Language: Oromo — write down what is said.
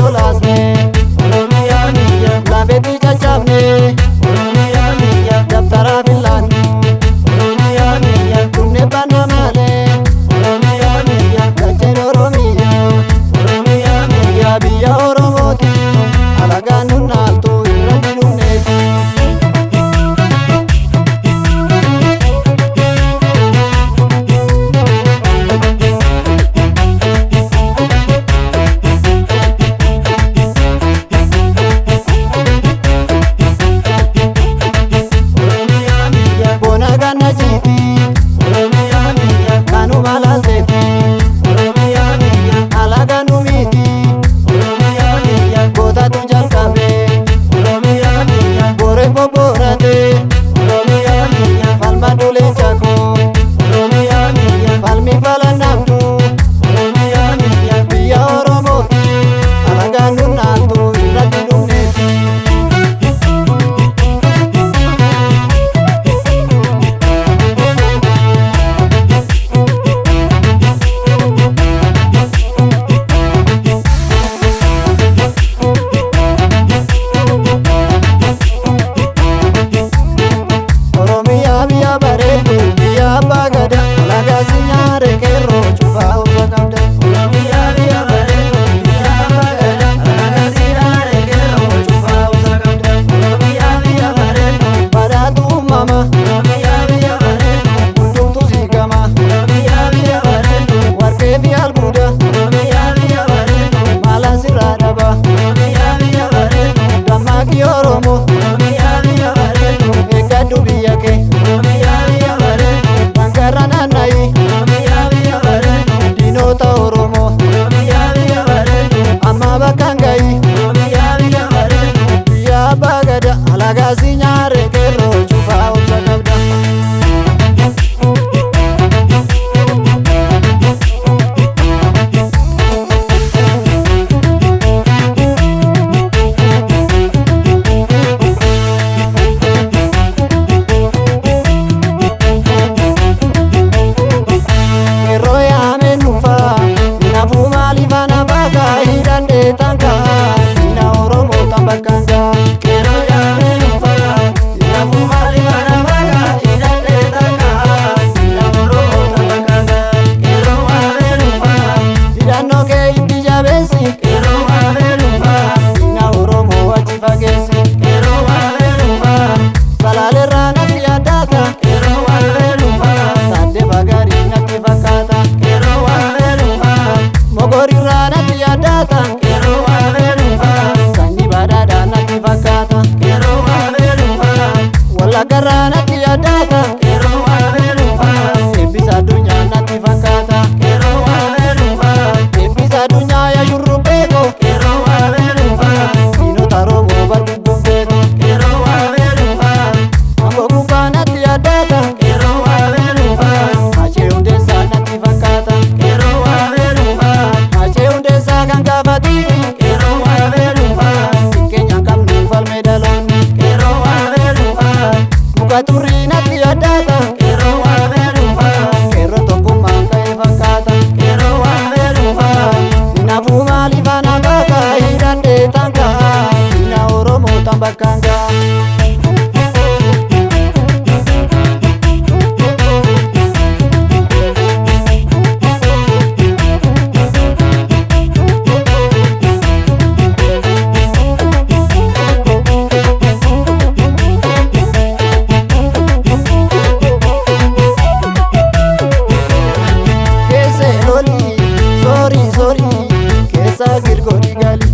jolaasne Oromiyaa biyya lafeetti caccabne Oromiyaa biyya dabtara fillaannu Oromiyaa biyya kunne banna malee Oromiyaa biyya dacheen Oromiyaa Oromiyaa biyya biyya Oromooti alagaan nun naaltu irra dinunneeti. Alagasi nyaare kerro cufa obsa kabda. Kerro ya menufa nafu mali bana baga hidande tangka ina Oromo tambakanga. Agarra natti adata, kero wabelufa. Ebbisa dunya natti fakata, kero wabelufa. Ebbisa dunya ya yurrubeko, kero wabelufa. Ino taromo barbubbeko, kero wabelufa. Ambo gumba natti adata, kero wabelufa. Ache undesa natti fakata, kero wabelufa. Ache undesa ganga batini, kero wabelufa. Kenya kamnu falmedalon, kero wabelufa. Turri natti adata, kero wabelufa. Kero tokkummaa ka'e fakkaata, kero wabelufa. Nafu maaliif ana bakka hidhadhee tanka, ina Oromoo tambakkanga. Sorry, kesa girgodi gali.